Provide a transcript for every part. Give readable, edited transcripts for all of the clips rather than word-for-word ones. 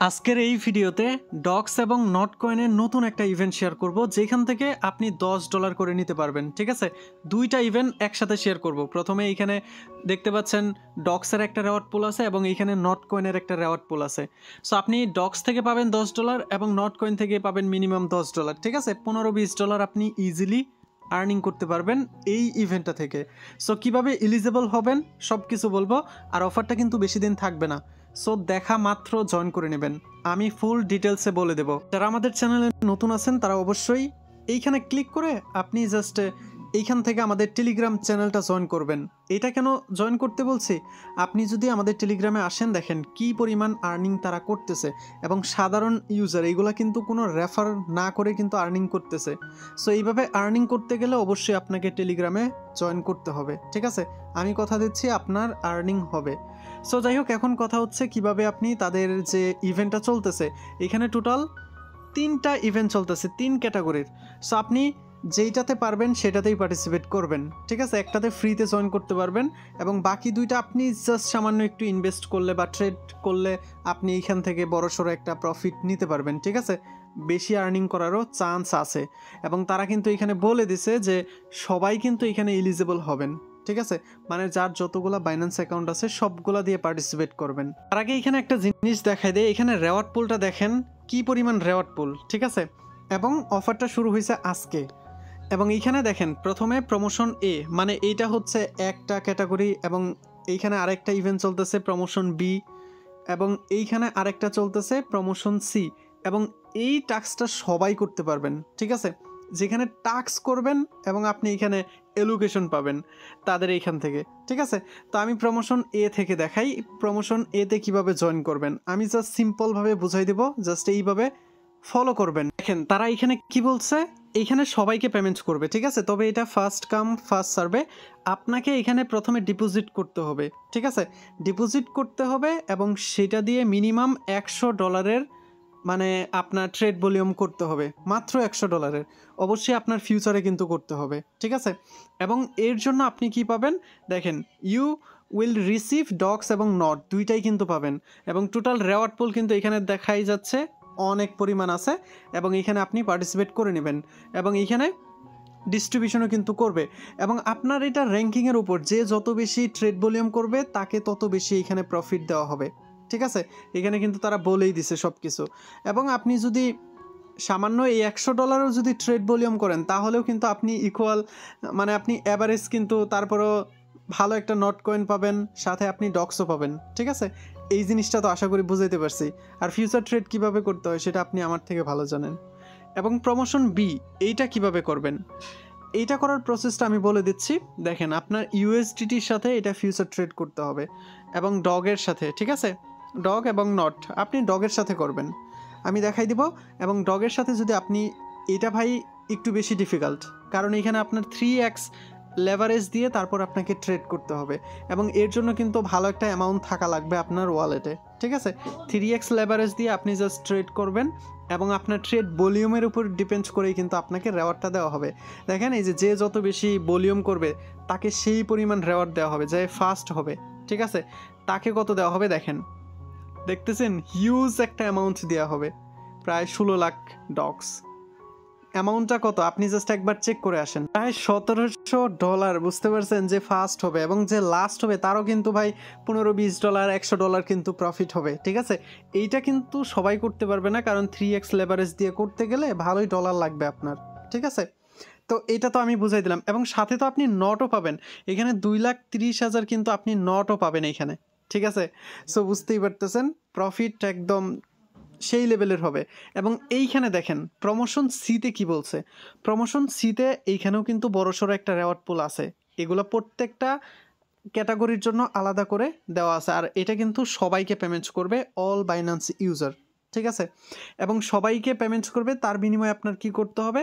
আজকের এই ভিডিওতে ডক্স এবং নট কয়েনের নতুন একটা ইভেন্ট শেয়ার করব, যেখান থেকে আপনি $10 করে নিতে পারবেন। ঠিক আছে, দুইটা ইভেন্ট একসাথে শেয়ার করব। প্রথমে এইখানে দেখতে পাচ্ছেন ডক্সের একটা রেওয়ার্ড পুল আছে এবং এইখানে নট কয়েনের একটা রেওয়ার্ড পুল আছে। সো আপনি ডক্স থেকে পাবেন $10 এবং নট কয়েন থেকে পাবেন মিনিমাম $10। ঠিক আছে, $15-20 আপনি ইজিলি আর্নিং করতে পারবেন এই ইভেন্টটা থেকে। সো কিভাবে এলিজিবল হবেন সব কিছু বলবো, আর অফারটা কিন্তু বেশি দিন থাকবে না। সো দেখা মাত্র জয়েন করে নেবেন, আমি ফুল ডিটেলসে বলে দেব। যারা আমাদের চ্যানেলে নতুন আছেন তারা অবশ্যই এইখানে ক্লিক করে আপনি জাস্ট এইখান থেকে আমাদের টেলিগ্রাম চ্যানেলটা জয়েন করবেন। এটা কেন জয়েন করতে বলছি, আপনি যদি আমাদের টেলিগ্রামে আসেন দেখেন কি পরিমাণ আর্নিং তারা করতেছে, এবং সাধারণ ইউজার এইগুলা কিন্তু কোনো রেফার না করে কিন্তু আর্নিং করতেছে। সো এইভাবে আর্নিং করতে গেলে অবশ্যই আপনাকে টেলিগ্রামে জয়েন করতে হবে। ঠিক আছে, আমি কথা দিচ্ছি আপনার আর্নিং হবে। সো যাই হোক, এখন কথা হচ্ছে কিভাবে আপনি তাদের যে ইভেন্টটা চলতেছে, এখানে টোটাল 3টা ইভেন্ট চলতেছে 3 ক্যাটাগরির। সো আপনি যেইটাতে পারবেন সেটাতেই পার্টিসিপেট করবেন। ঠিক আছে, একটাতে ফ্রিতে জয়েন করতে পারবেন এবং বাকি দুইটা আপনি জাস্ট সামান্য একটু ইনভেস্ট করলে বা ট্রেড করলে আপনি এইখান থেকে বড়সড় একটা প্রফিট নিতে পারবেন। ঠিক আছে, বেশি আর্নিং করারও চান্স আছে, এবং তারা কিন্তু এখানে বলে দিছে যে সবাই কিন্তু এখানে এলিজিবল হবেন। ঠিক আছে, মানে যার যতগুলা বাইন্যান্স অ্যাকাউন্ট আছে সবগুলা দিয়ে পার্টিসিপেট করবেন। তার আগে এখানে একটা জিনিস দেখাই দেয়, এখানে রেওয়ার্ড পুলটা দেখেন কি পরিমাণ রেওয়ার্ড পুল। ঠিক আছে, এবং অফারটা শুরু হয়েছে আজকে। এবং এইখানে দেখেন প্রথমে প্রমোশন এ, মানে এইটা হচ্ছে একটা ক্যাটাগরি, এবং এইখানে আরেকটা ইভেন্ট চলতেছে প্রমোশন বি, এবং এইখানে আরেকটা চলতেছে প্রমোশন সি। এবং এই টাস্কটা সবাই করতে পারবেন। ঠিক আছে, যেখানে টাস্ক করবেন এবং আপনি এখানে এলোকেশন পাবেন তাদের এইখান থেকে। ঠিক আছে, তো আমি প্রমোশন এ থেকে দেখাই প্রমোশন এতে কিভাবে জয়েন করবেন। আমি জাস্ট সিম্পলভাবে বুঝাই দেব, জাস্ট এইভাবে ফলো করবেন। দেখেন তারা এখানে কি বলছে, এইখানে সবাইকে পেমেন্ট করবে। ঠিক আছে, তবে এটা ফার্স্ট কাম ফার্স্ট সার্ভে। আপনাকে এখানে প্রথমে ডিপোজিট করতে হবে। ঠিক আছে, ডিপোজিট করতে হবে এবং সেটা দিয়ে মিনিমাম $100 মানে আপনার ট্রেড ভলিউম করতে হবে, মাত্র $100। অবশ্যই আপনার ফিউচারে কিন্তু করতে হবে। ঠিক আছে, এবং এর জন্য আপনি কি পাবেন দেখেন, ইউ উইল রিসিভ ডক্স এবং নট দুইটাই কিন্তু পাবেন। এবং টোটাল রেওয়ার্ড পুল কিন্তু এখানে দেখাই যাচ্ছে অনেক পরিমাণ আছে, এবং এখানে আপনি পার্টিসিপেট করে নেবেন এবং এইখানে ডিস্ট্রিবিউশনও কিন্তু করবে। এবং আপনার এটা র্যাঙ্কিংয়ের উপর, যে যত বেশি ট্রেড ভলিউম করবে তাকে তত বেশি এখানে প্রফিট দেওয়া হবে। ঠিক আছে, এখানে কিন্তু তারা বলেই দিছে সব কিছু। এবং আপনি যদি সামান্য এই $100 যদি ট্রেড ভলিউম করেন তাহলেও কিন্তু আপনি ইকুয়াল, মানে আপনি অ্যাভারেজ কিন্তু তারপরও ভালো একটা নট কয়েন পাবেন, সাথে আপনি ডক্সও পাবেন। ঠিক আছে, এই জিনিসটা তো আশা করি বুঝাইতে পারছি। আর ফিউচার ট্রেড কিভাবে করতে হয় সেটা আপনি আমার থেকে ভালো জানেন। এবং প্রমোশন বি এইটা কিভাবে করবেন, এইটা করার প্রসেসটা আমি বলে দিচ্ছি। দেখেন আপনার ইউএসডিটির সাথে এটা ফিউচার ট্রেড করতে হবে এবং ডগের সাথে। ঠিক আছে, ডগ এবং নট আপনি ডগের সাথে করবেন, আমি দেখাই দিব। এবং ডগের সাথে যদি আপনি, এটা ভাই একটু বেশি ডিফিকাল্ট, কারণ এখানে আপনার 3x লেভারেজ দিয়ে তারপর আপনাকে ট্রেড করতে হবে, এবং এর জন্য কিন্তু ভালো একটা অ্যামাউন্ট থাকা লাগবে আপনার ওয়ালেটে। ঠিক আছে, 3x লেভারেজ দিয়ে আপনি জাস্ট ট্রেড করবেন এবং আপনার ট্রেড ভলিউমের উপর ডিপেন্ড করেই কিন্তু আপনাকে রেওয়ার্ডটা দেওয়া হবে। দেখেন এই যে যত বেশি ভলিউম করবে তাকে সেই পরিমাণ রেওয়ার্ড দেওয়া হবে, যে ফার্স্ট হবে। ঠিক আছে, তাকে কত দেওয়া হবে দেখেন, দেখতেছেন হিউজ একটা অ্যামাউন্ট দেওয়া হবে, প্রায় 16 লাখ ডক্স। অ্যামাউন্টটা কত আপনি জাস্ট একবার চেক করে আসেন, প্রায় $1700। বুঝতে পারছেন, যে ফার্স্ট হবে এবং যে লাস্ট হবে তারও কিন্তু ভাই $15-20 $100 কিন্তু প্রফিট হবে। ঠিক আছে, এইটা কিন্তু সবাই করতে পারবে না, কারণ 3x লেভারেজ দিয়ে করতে গেলে ভালোই ডলার লাগবে আপনার। ঠিক আছে, তো এটা তো আমি বুঝাই দিলাম। এবং সাথে তো আপনি নটও পাবেন, এখানে 2,30,000 কিন্তু আপনি নটও পাবেন এইখানে। ঠিক আছে, সো বুঝতেই পারতেছেন প্রফিট একদম সেই লেভেলের হবে। এবং এইখানে দেখেন প্রমোশন সিতে কি বলছে, প্রমোশন সিতে এইখানেও কিন্তু বড়সড় একটা রেওয়ার্ড পুল আছে। এগুলো প্রত্যেকটা ক্যাটাগরির জন্য আলাদা করে দেওয়া আছে, আর এটা কিন্তু সবাইকে পেমেন্ট করবে, অল বাইন্যান্স ইউজার। ঠিক আছে, এবং সবাইকে পেমেন্ট করবে, তার বিনিময়ে আপনার কি করতে হবে,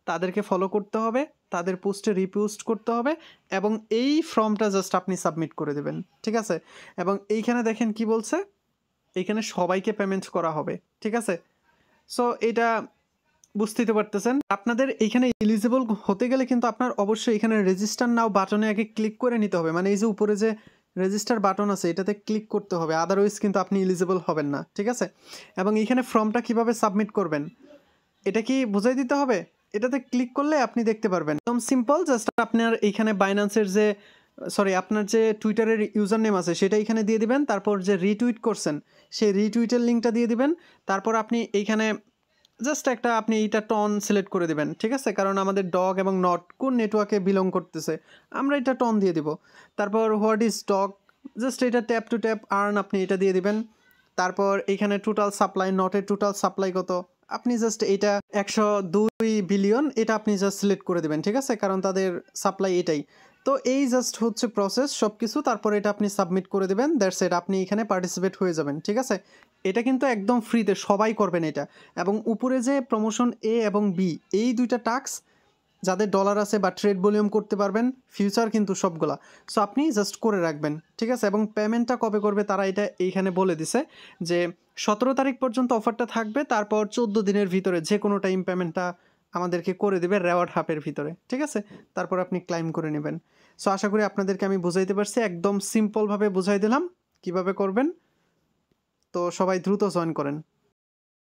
তাদেরকে ফলো করতে হবে, তাদের পোস্টে রিপোস্ট করতে হবে, এবং এই ফর্মটা জাস্ট আপনি সাবমিট করে দেবেন। ঠিক আছে, এবং এইখানে দেখেন কি বলছে, এইখানে সবাইকে পেমেন্ট করা হবে। ঠিক আছে, সো এটা বুঝতেই তো পারতেছেন। আপনাদের এইখানে এলিজিবল হতে গেলে কিন্তু আপনার অবশ্যই এখানে রেজিস্টার নাও বাটনে আগে ক্লিক করে নিতে হবে, মানে এই যে উপরে যে রেজিস্টার বাটন আছে, এটাতে ক্লিক করতে হবে, আদারওয়াইজ কিন্তু আপনি এলিজিবল হবেন না, ঠিক আছে? এবং এইখানে ফর্মটা কিভাবে সাবমিট করবেন এটা কি বুঝাই দিতে হবে? এটাতে ক্লিক করলে আপনি দেখতে পারবেন, একদম সিম্পল। জাস্ট আপনার এইখানে বাইন্যান্সের যে আপনার যে টুইটারের ইউজার নেম আছে সেটা এখানে দিয়ে দিবেন, তারপর যে রিটুইট করছেন সেই রিটুইটের লিঙ্কটা দিয়ে দিবেন, তারপর আপনি এইখানে জাস্ট একটা আপনি এইটা টন সিলেক্ট করে দিবেন, ঠিক আছে? কারণ আমাদের ডগ এবং নট কোন নেটওয়ার্কে বিলং করতেছে, আমরা এটা টন দিয়ে দিব। তারপর হোয়াট ইজ ডগ, জাস্ট এটা ট্যাপ টু ট্যাপ আর্ন, আপনি এটা দিয়ে দিবেন। তারপর এইখানে টোটাল সাপ্লাই, নটের টোটাল সাপ্লাই কত, আপনি জাস্ট এটা 102 বিলিয়ন, এটা আপনি জাস্ট সিলেক্ট করে দেবেন, ঠিক আছে? কারণ তাদের সাপ্লাই এটাই। তো এই জাস্ট হচ্ছে প্রসেস সব কিছু, তারপর এটা আপনি সাবমিট করে দেবেন, দ্যাটস ইট, আপনি এখানে পার্টিসিপেট হয়ে যাবেন, ঠিক আছে? এটা কিন্তু একদম ফ্রিতে, সবাই করবেন এটা। এবং উপরে যে প্রমোশন এ এবং বি, এই দুইটা টাস্ক যাদের ডলার আছে বা ট্রেড ভলিউম করতে পারবেন, ফিউচার কিন্তু সবগুলা, সো আপনি জাস্ট করে রাখবেন, ঠিক আছে? এবং পেমেন্টটা কবে করবে তারা এটা এইখানে বলে দিছে যে 17 তারিখ পর্যন্ত অফারটা থাকবে, তারপর 14 দিনের ভিতরে যে কোনো টাইম পেমেন্টটা আমাদেরকে করে দেবে রেওয়ার্ড হাবের ভিতরে, ঠিক আছে? তারপর আপনি ক্লাইম করে নেবেন। সো আশা করি আপনাদেরকে আমি বুঝাইতে পারছি, একদম সিম্পলভাবে বুঝাই দিলাম কিভাবে করবেন। তো সবাই দ্রুত জয়েন করেন।